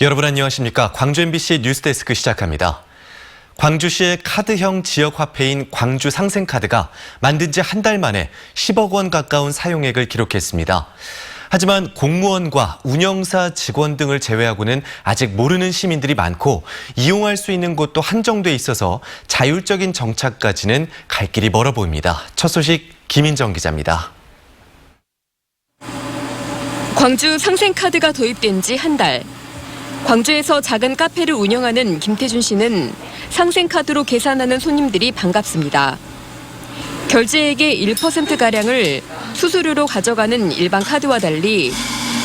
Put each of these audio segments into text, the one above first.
여러분 안녕하십니까? 광주 MBC 뉴스데스크 시작합니다. 광주시의 카드형 지역화폐인 광주 상생카드가 만든 지 한 달 만에 10억 원 가까운 사용액을 기록했습니다. 하지만 공무원과 운영사 직원 등을 제외하고는 아직 모르는 시민들이 많고 이용할 수 있는 곳도 한정돼 있어서 자율적인 정착까지는 갈 길이 멀어 보입니다. 첫 소식 김인정 기자입니다. 광주 상생카드가 도입된 지 한 달. 광주에서 작은 카페를 운영하는 김태준 씨는 상생카드로 계산하는 손님들이 반갑습니다. 결제액의 1%가량을 수수료로 가져가는 일반 카드와 달리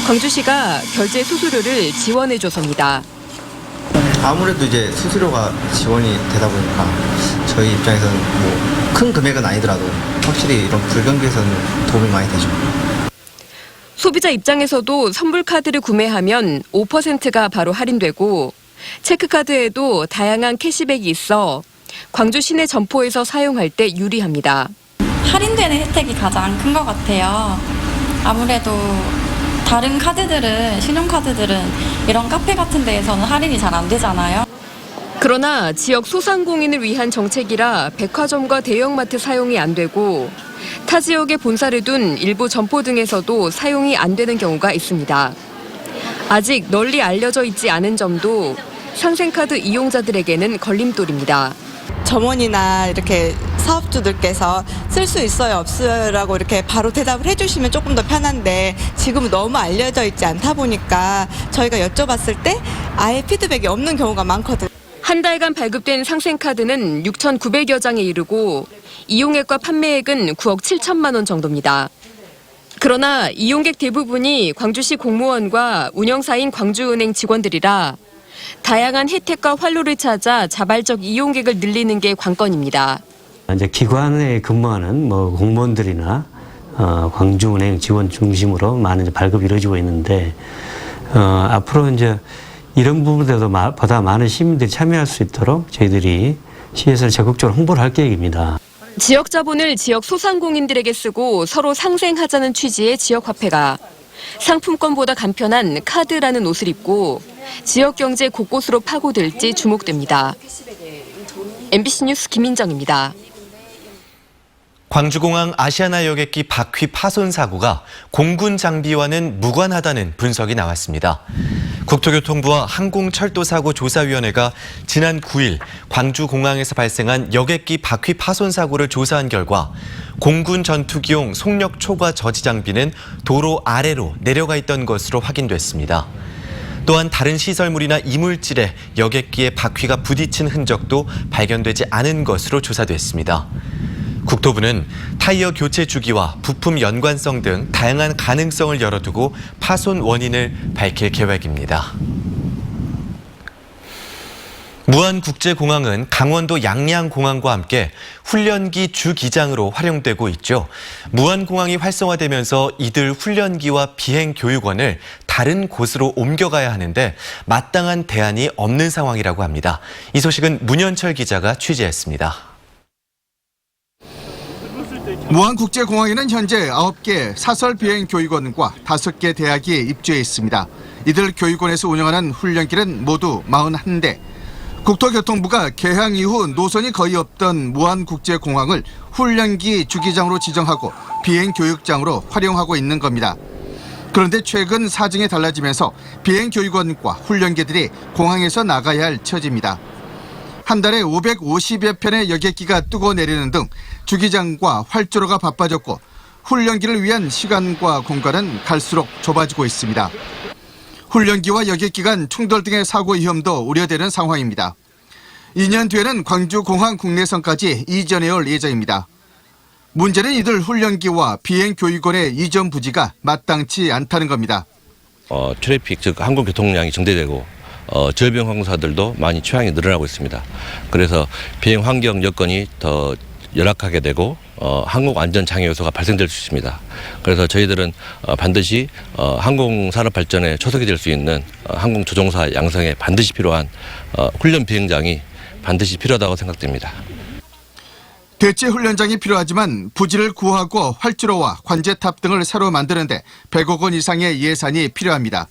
광주시가 결제 수수료를 지원해줘서입니다. 아무래도 이제 수수료가 지원이 되다 보니까 저희 입장에서는 뭐 큰 금액은 아니더라도 확실히 이런 불경기에서는 도움이 많이 되죠. 소비자 입장에서도 선불카드를 구매하면 5%가 바로 할인되고 체크카드에도 다양한 캐시백이 있어 광주 시내 점포에서 사용할 때 유리합니다. 할인되는 혜택이 가장 큰 것 같아요. 아무래도 다른 카드들은, 신용카드들은 이런 카페 같은 데에서는 할인이 잘 안 되잖아요. 그러나 지역 소상공인을 위한 정책이라 백화점과 대형마트 사용이 안 되고 타 지역에 본사를 둔 일부 점포 등에서도 사용이 안 되는 경우가 있습니다. 아직 널리 알려져 있지 않은 점도 상생카드 이용자들에게는 걸림돌입니다. 점원이나 이렇게 사업주들께서 쓸 수 있어요, 없어요라고 이렇게 바로 대답을 해주시면 조금 더 편한데 지금은 너무 알려져 있지 않다 보니까 저희가 여쭤봤을 때 아예 피드백이 없는 경우가 많거든요. 한 달간 발급된 상생카드는 6,900여 장에 이르고 이용액과 판매액은 9억 7천만 원 정도입니다. 그러나 이용객 대부분이 광주시 공무원과 운영사인 광주은행 직원들이라 다양한 혜택과 활로를 찾아 자발적 이용객을 늘리는 게 관건입니다. 이제 기관에 근무하는 공무원들이나 광주은행 직원 중심으로 많은 이제 발급이 이루어지고 있는데 앞으로 이제 이런 부분에도 보다 많은 시민들이 참여할 수 있도록 저희들이 시에서 적극적으로 홍보를 할 계획입니다. 지역 자본을 지역 소상공인들에게 쓰고 서로 상생하자는 취지의 지역화폐가 상품권보다 간편한 카드라는 옷을 입고 지역 경제 곳곳으로 파고들지 주목됩니다. MBC 뉴스 김인정입니다. 광주공항 아시아나 여객기 바퀴 파손 사고가 공군 장비와는 무관하다는 분석이 나왔습니다. 국토교통부와 항공철도사고조사위원회가 지난 9일 광주공항에서 발생한 여객기 바퀴 파손 사고를 조사한 결과 공군 전투기용 속력 초과 저지 장비는 도로 아래로 내려가 있던 것으로 확인됐습니다. 또한 다른 시설물이나 이물질에 여객기의 바퀴가 부딪힌 흔적도 발견되지 않은 것으로 조사됐습니다. 국토부는 타이어 교체 주기와 부품 연관성 등 다양한 가능성을 열어두고 파손 원인을 밝힐 계획입니다. 무안국제공항은 강원도 양양공항과 함께 훈련기 주기장으로 활용되고 있죠. 무안공항이 활성화되면서 이들 훈련기와 비행교육원을 다른 곳으로 옮겨가야 하는데 마땅한 대안이 없는 상황이라고 합니다. 이 소식은 문현철 기자가 취재했습니다. 무안국제공항에는 현재 9개 사설 비행 교육원과 5개 대학이 입주해 있습니다. 이들 교육원에서 운영하는 훈련기는 모두 41대. 국토교통부가 개항 이후 노선이 거의 없던 무안국제공항을 훈련기 주기장으로 지정하고 비행 교육장으로 활용하고 있는 겁니다. 그런데 최근 사정이 달라지면서 비행 교육원과 훈련기들이 공항에서 나가야 할 처지입니다. 한 달에 550여 편의 여객기가 뜨고 내리는 등 주기장과 활주로가 바빠졌고 훈련기를 위한 시간과 공간은 갈수록 좁아지고 있습니다. 훈련기와 여객기 간 충돌 등의 사고 위험도 우려되는 상황입니다. 2년 뒤에는 광주공항 국내선까지 이전해 올 예정입니다. 문제는 이들 훈련기와 비행교육원의 이전 부지가 마땅치 않다는 겁니다. 트래픽, 즉 항공교통량이 증대되고 저비용 항공사들도 많이 취항이 늘어나고 있습니다. 그래서 비행 환경 여건이 더 열악하게 되고 항공 안전 장애 요소가 발생될 수 있습니다. 그래서 저희들은 반드시 항공산업 발전에 초석이 될 수 있는 항공조종사 양성에 반드시 필요한 훈련 비행장이 반드시 필요하다고 생각됩니다. 대체 훈련장이 필요하지만 부지를 구하고 활주로와 관제탑 등을 새로 만드는데 100억 원 이상의 예산이 필요합니다.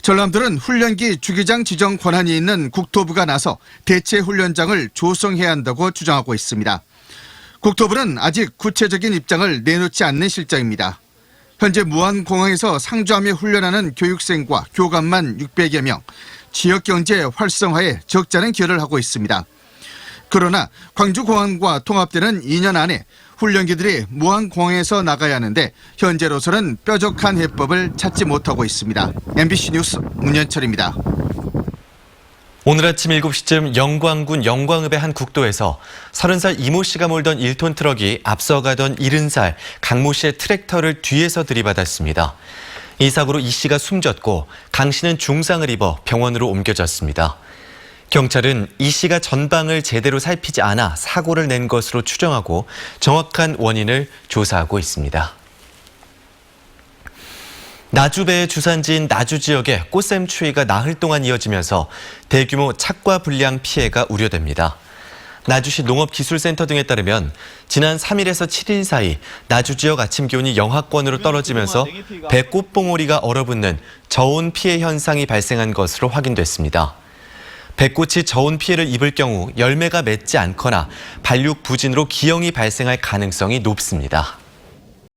전람도는 훈련기 주기장 지정 권한이 있는 국토부가 나서 대체 훈련장을 조성해야 한다고 주장하고 있습니다. 국토부는 아직 구체적인 입장을 내놓지 않는 실정입니다. 현재 무안공항에서 상주하며 훈련하는 교육생과 교관만 600여 명, 지역경제 활성화에 적잖은 기여를 하고 있습니다. 그러나 광주공항과 통합되는 2년 안에 훈련기들이 무안공항에서 나가야 하는데 현재로서는 뾰족한 해법을 찾지 못하고 있습니다. MBC 뉴스 문현철입니다. 오늘 아침 7시쯤 영광군 영광읍의 한 국도에서 30살 이모 씨가 몰던 1톤 트럭이 앞서가던 70살 강모 씨의 트랙터를 뒤에서 들이받았습니다. 이 사고로 이 씨가 숨졌고 강 씨는 중상을 입어 병원으로 옮겨졌습니다. 경찰은 이 씨가 전방을 제대로 살피지 않아 사고를 낸 것으로 추정하고 정확한 원인을 조사하고 있습니다. 나주배의 주산지인 나주 지역에 꽃샘 추위가 나흘 동안 이어지면서 대규모 착과 불량 피해가 우려됩니다. 나주시 농업기술센터 등에 따르면 지난 3일에서 7일 사이 나주 지역 아침 기온이 영하권으로 떨어지면서 배꽃봉오리가 얼어붙는 저온 피해 현상이 발생한 것으로 확인됐습니다. 배꽃이 저온 피해를 입을 경우 열매가 맺지 않거나 발육 부진으로 기형이 발생할 가능성이 높습니다.